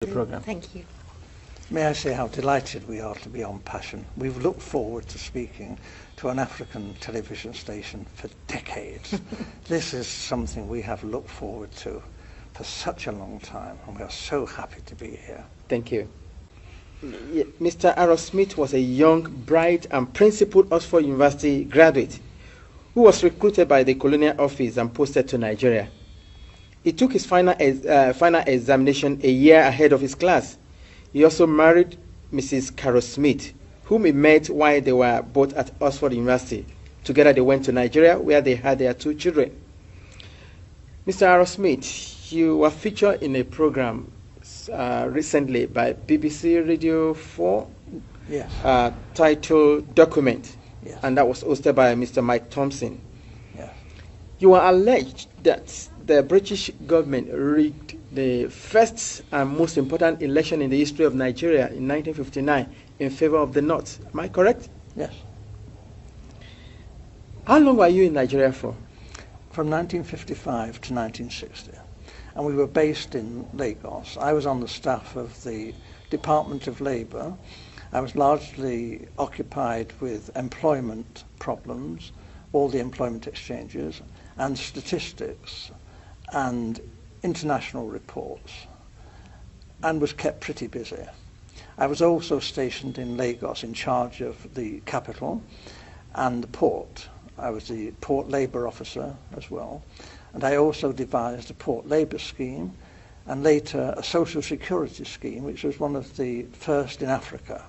the program. Thank you. May I say how delighted we are to be on Passion. We've looked forward to speaking to an African television station for decades. This is something we have looked forward to for such a long time, and we are so happy to be here. Thank you. Mr. Aaron Smith was a young, bright, and principled Oxford University graduate who was recruited by the Colonial Office and posted to Nigeria. He took his final examination a year ahead of his class. He also married Mrs. Carol Smith, whom he met while they were both at Oxford University. Together they went to Nigeria, where they had their 2 children. Mr. Aaron Smith, you were featured in a program recently by BBC Radio 4, Yes. titled Document, Yes. and that was hosted by Mr. Mike Thompson. Yes. You are alleged that the British government rigged the first and most important election in the history of Nigeria in 1959 in favor of the North. Am I correct? Yes. How long were you in Nigeria for? From 1955 to 1960. And we were based in Lagos. I was on the staff of the Department of Labour. I was largely occupied with employment problems, all the employment exchanges, and statistics and international reports, and was kept pretty busy. I was also stationed in Lagos in charge of the capital and the port. I was the port labour officer as well, and I also devised a port labour scheme and later a social security scheme, which was one of the first in Africa,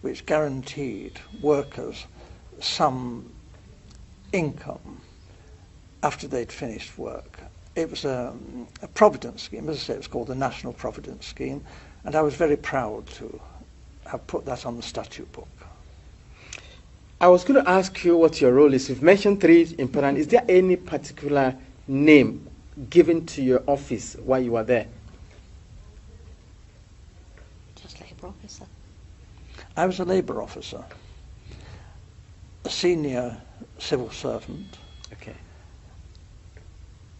which guaranteed workers some income after they'd finished work. It was a providence scheme. As I say, it was called the National Providence Scheme, and I was very proud to have put that on the statute book. I was going to ask you what your role is. You've mentioned 3 important. Is there any particular name given to your office while you were there? Just Labour officer. I was a labour officer, a senior civil servant. Okay.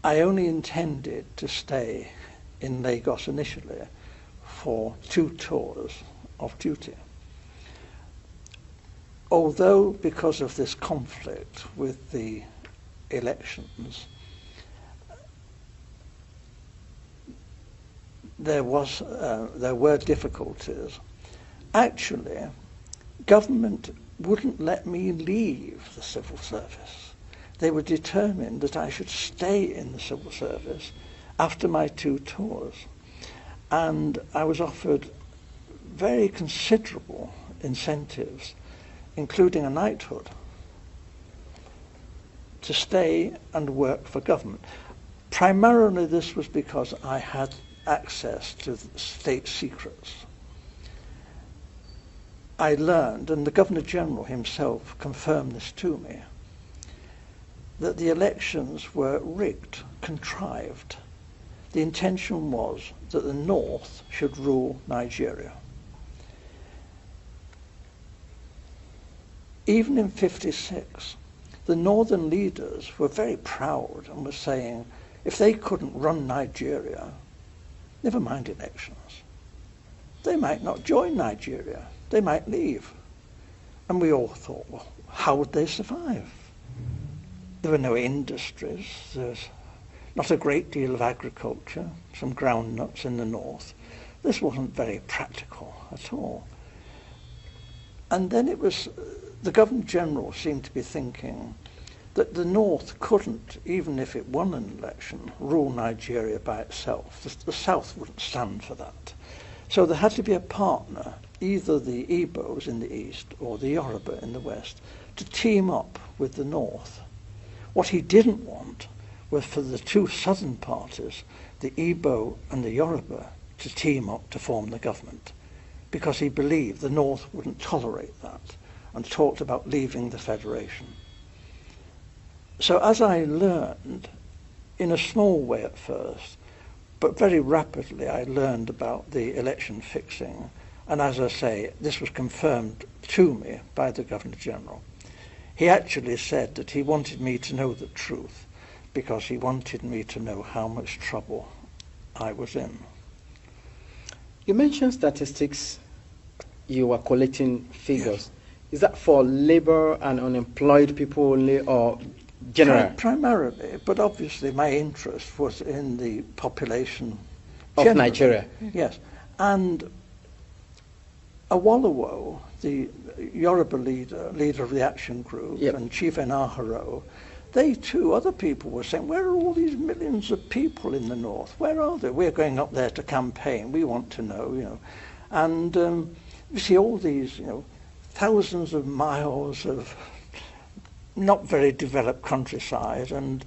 I only intended to stay in Lagos initially for 2 tours of duty. Although, because of this conflict with the elections, there were difficulties. Actually, government wouldn't let me leave the civil service. They were determined that I should stay in the civil service after my 2 tours. And I was offered very considerable incentives, including a knighthood, to stay and work for government. Primarily this was because I had access to state secrets. I learned, and the Governor-General himself confirmed this to me, that the elections were rigged, contrived. The intention was that the North should rule Nigeria. Even in '56, the northern leaders were very proud and were saying, if they couldn't run Nigeria, never mind elections. They might not join Nigeria. They might leave. And we all thought, well, how would they survive? There were no industries. There's not a great deal of agriculture, some groundnuts in the north. This wasn't very practical at all. And then it was, the Governor-General seemed to be thinking that the North couldn't, even if it won an election, rule Nigeria by itself. The South wouldn't stand for that. So there had to be a partner, either the Igbos in the east or the Yoruba in the west, to team up with the North. What he didn't want was for the 2 southern parties, the Igbo and the Yoruba, to team up to form the government, because he believed the North wouldn't tolerate that and talked about leaving the federation. So as I learned, in a small way at first, but very rapidly I learned about the election fixing, and as I say, this was confirmed to me by the Governor-General. He actually said that he wanted me to know the truth because he wanted me to know how much trouble I was in. You mentioned statistics. You were collecting figures. Is that for labor and unemployed people only, or general? Primarily, but obviously my interest was in the population Of generally. Nigeria. Yes, and Awolowo, the Yoruba leader of the action group, Yep. and Chief Enaharo, they too, other people were saying, where are all these millions of people in the north? Where are they? We're going up there to campaign. We want to know, you know. And you see all these, you know, thousands of miles of not very developed countryside, and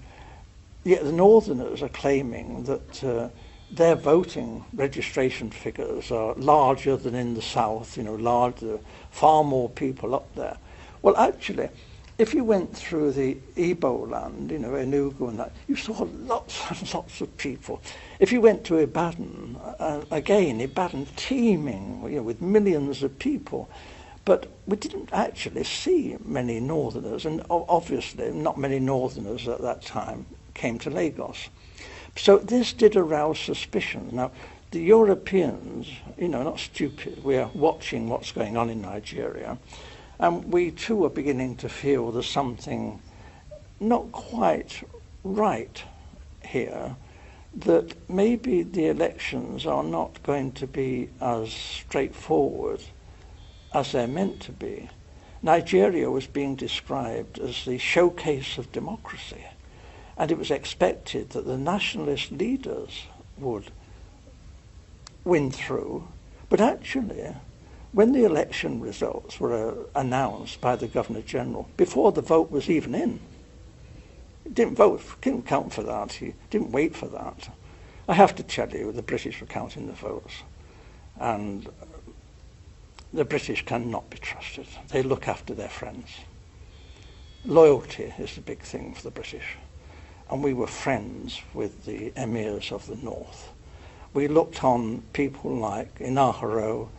yet the northerners are claiming that their voting registration figures are larger than in the south, you know, larger, far more people up there. Well, actually, if you went through the Igbo land, you know, Enugu and that, you saw lots and lots of people. If you went to Ibadan, again, Ibadan teeming, you know, with millions of people. But we didn't actually see many northerners, and obviously not many northerners at that time came to Lagos. So this did arouse suspicion. Now, the Europeans, you know, not stupid, we are watching what's going on in Nigeria, and we too are beginning to feel there's something not quite right here, that maybe the elections are not going to be as straightforward as they're meant to be. Nigeria was being described as the showcase of democracy, and it was expected that the nationalist leaders would win through. But actually, when the election results were announced by the Governor-General, before the vote was even in, he didn't vote, didn't count for that, he didn't wait for that. I have to tell you, the British were counting the votes, and the British cannot be trusted. They look after their friends. Loyalty is the big thing for the British. And we were friends with the emirs of the north. We looked on people like Enaharo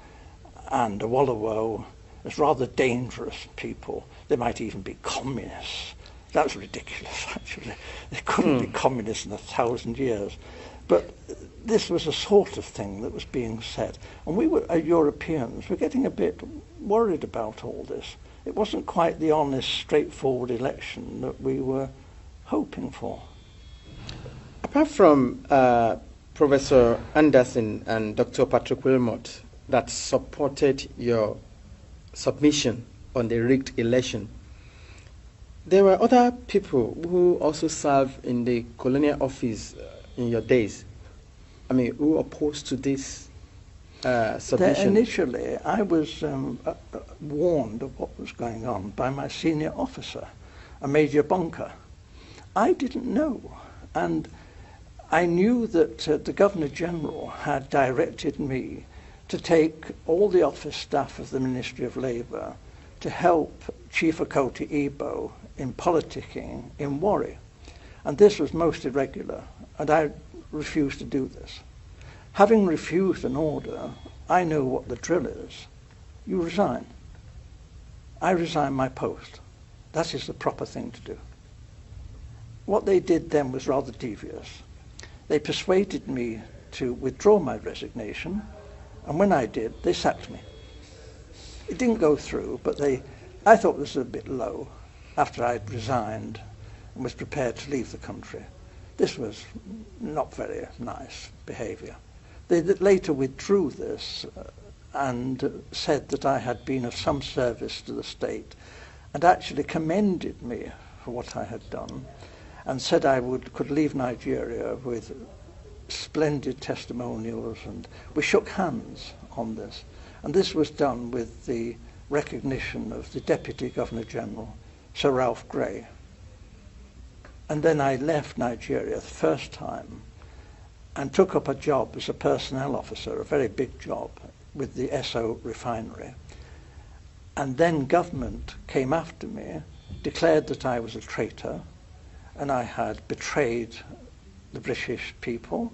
and Awolowo as rather dangerous people. They might even be communists. That's ridiculous, actually. They couldn't be communists in 1,000 years. But this was a sort of thing that was being said. And we were, Europeans, were getting a bit worried about all this. It wasn't quite the honest, straightforward election that we were hoping for. Apart from Professor Anderson and Dr. Patrick Wilmot that supported your submission on the rigged election, there were other people who also served in the colonial office in your days. I mean, who opposed to this submission? Initially, I was warned of what was going on by my senior officer, a Major Bunker. I didn't know, and I knew that the Governor-General had directed me to take all the office staff of the Ministry of Labour to help Chief Okoti Igbo in politicking in Warri. And this was most irregular, and I refused to do this. Having refused an order, I know what the drill is. You resign. I resign my post. That is the proper thing to do. What they did then was rather devious. They persuaded me to withdraw my resignation, and when I did, they sacked me. It didn't go through, but I thought this was a bit low after I'd resigned and was prepared to leave the country. This was not very nice behaviour. They later withdrew this and said that I had been of some service to the state, and actually commended me for what I had done, and said I could leave Nigeria with splendid testimonials, and we shook hands on this. And this was done with the recognition of the Deputy Governor-General, Sir Ralph Grey. And then I left Nigeria the first time and took up a job as a personnel officer, a very big job, with the Esso refinery. And then government came after me, declared that I was a traitor, and I had betrayed the British people,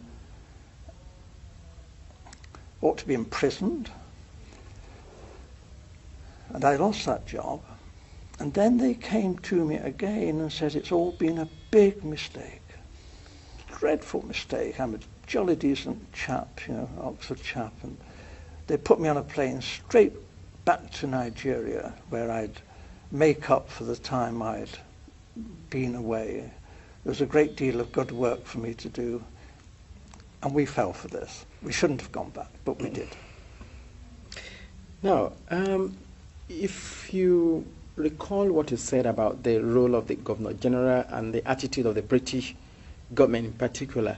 ought to be imprisoned, and I lost that job. And then they came to me again and said it's all been a big mistake, dreadful mistake. I'm a jolly decent chap, you know, Oxford chap, and They put me on a plane straight back to Nigeria, where I'd make up for the time I'd been away. There was a great deal of good work for me to do, and we fell for this. We shouldn't have gone back, but we did. Now, if you recall what you said about the role of the Governor General and the attitude of the British government in particular,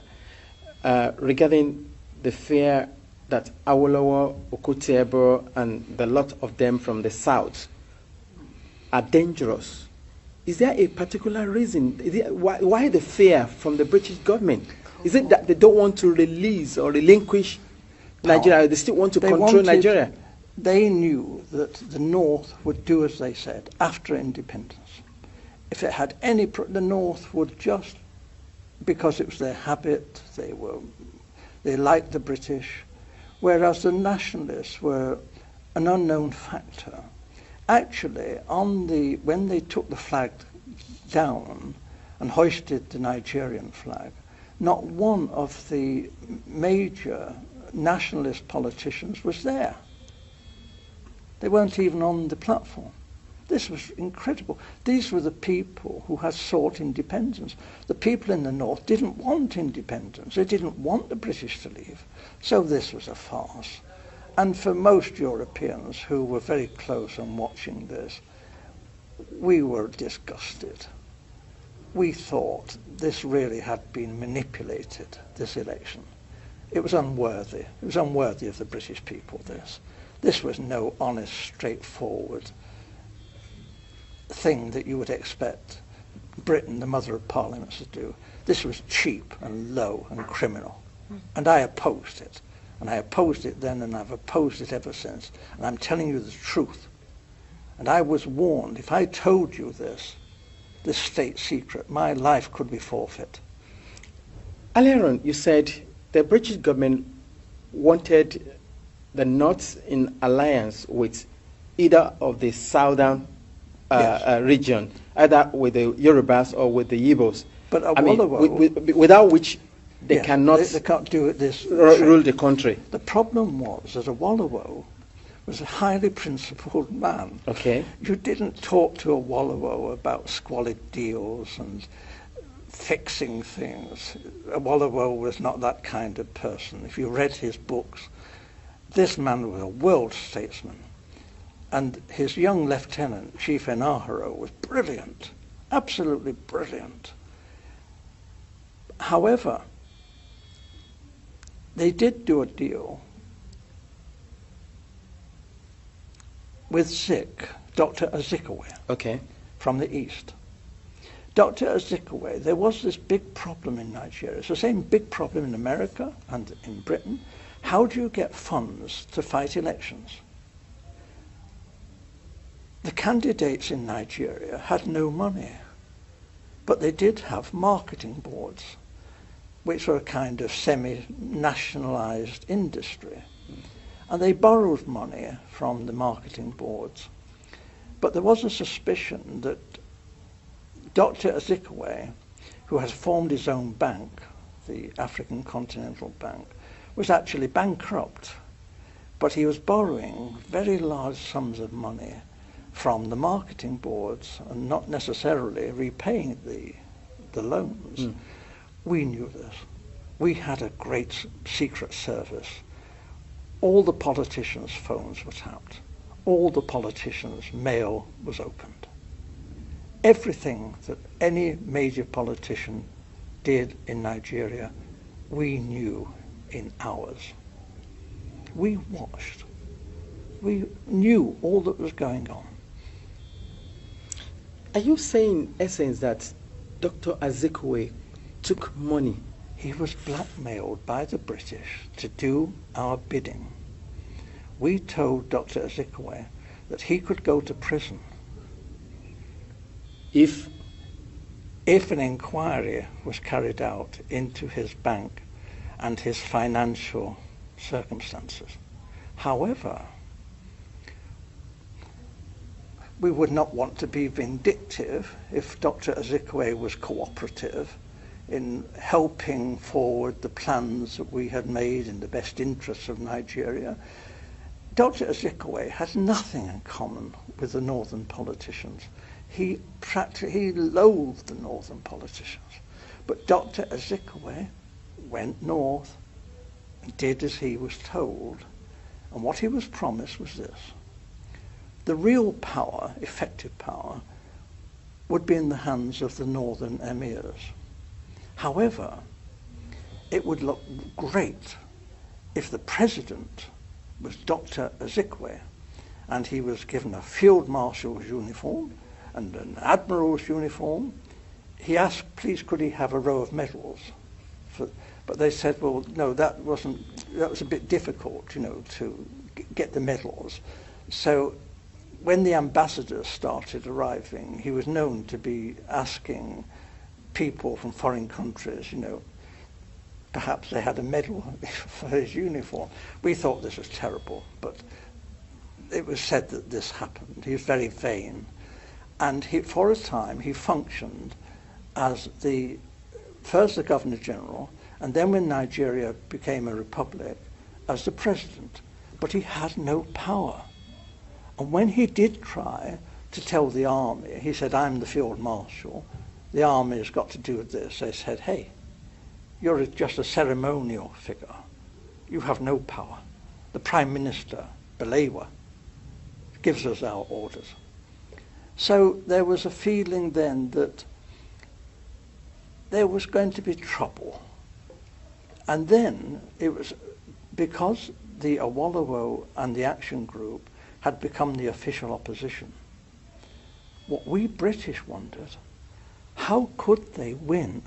regarding the fear that Awolowo, Okotie-Eboh, and the lot of them from the south are dangerous, is there a particular reason? Why the fear from the British government? Is it that they don't want to release or relinquish Nigeria? They still want to control Nigeria? They knew that the North would do as they said after independence. If it had any, the North would just, because it was their habit, they liked the British, whereas the nationalists were an unknown factor. Actually, when they took the flag down and hoisted the Nigerian flag, not one of the major nationalist politicians was there. They weren't even on the platform. This was incredible. These were the people who had sought independence. The people in the North didn't want independence. They didn't want the British to leave. So this was a farce. And for most Europeans who were very close on watching this, we were disgusted. We thought this really had been manipulated, this election. It was unworthy. It was unworthy of the British people, this. This was no honest, straightforward thing that you would expect Britain, the mother of parliaments, to do. This was cheap and low and criminal. And I opposed it. And I opposed it then, and I've opposed it ever since. And I'm telling you the truth. And I was warned, if I told you this state secret, my life could be forfeit. Earlier on, you said the British government wanted the North in alliance with either of the southern region, either with the Yorubas or with the Igbos. But Awolowo, without which they cannot they can't do it this rule the country. The problem was that Awolowo was a highly principled man. Okay. You didn't talk to Awolowo about squalid deals and fixing things. Awolowo was not that kind of person. If you read his books, this man was a world statesman. And his young lieutenant, Chief Enaharo, was brilliant, absolutely brilliant. However, they did do a deal with Zik, Dr. Azikiwe, okay, from the east. Dr. Azikiwe, there was this big problem in Nigeria. It's the same big problem in America and in Britain. How do you get funds to fight elections? The candidates in Nigeria had no money, but they did have marketing boards, which were a kind of semi-nationalized industry. And they borrowed money from the marketing boards. But there was a suspicion that Dr. Azikiwe, who had formed his own bank, the African Continental Bank, was actually bankrupt. But he was borrowing very large sums of money from the marketing boards and not necessarily repaying the loans. We knew this. We had a great secret service. All the politicians' phones were tapped. All the politicians' mail was opened. Everything that any major politician did in Nigeria, we knew in hours. We watched. We knew all that was going on. Are you saying, in essence, that Dr. Azikiwe took money? He was blackmailed by the British to do our bidding. We told Dr. Azikiwe that he could go to prison if an inquiry was carried out into his bank and his financial circumstances. However, we would not want to be vindictive if Dr. Azikiwe was cooperative in helping forward the plans that we had made in the best interests of Nigeria. Dr. Azikiwe has nothing in common with the northern politicians. He loathed the northern politicians. But Dr. Azikiwe went north and did as he was told. And what he was promised was this. The real power, effective power, would be in the hands of the northern emirs. However, it would look great if the president was Dr. Azikiwe and he was given a field marshal's uniform and an admiral's uniform. He asked, please, could he have a row of medals? But they said, well, no, that was a bit difficult, to get the medals. So when the ambassadors started arriving, he was known to be asking people from foreign countries, perhaps they had a medal for his uniform. We thought this was terrible, but it was said that this happened. He was very vain. And for a time, he functioned as first the Governor General, and then when Nigeria became a republic, as the president. But he had no power. And when he did try to tell the army, he said, I'm the field marshal, the army has got to do with this. They said, hey, you're just a ceremonial figure. You have no power. The Prime Minister, Balewa, gives us our orders. So there was a feeling then that there was going to be trouble. And then it was because the Awolowo and the Action Group had become the official opposition. What we British wondered, how could they win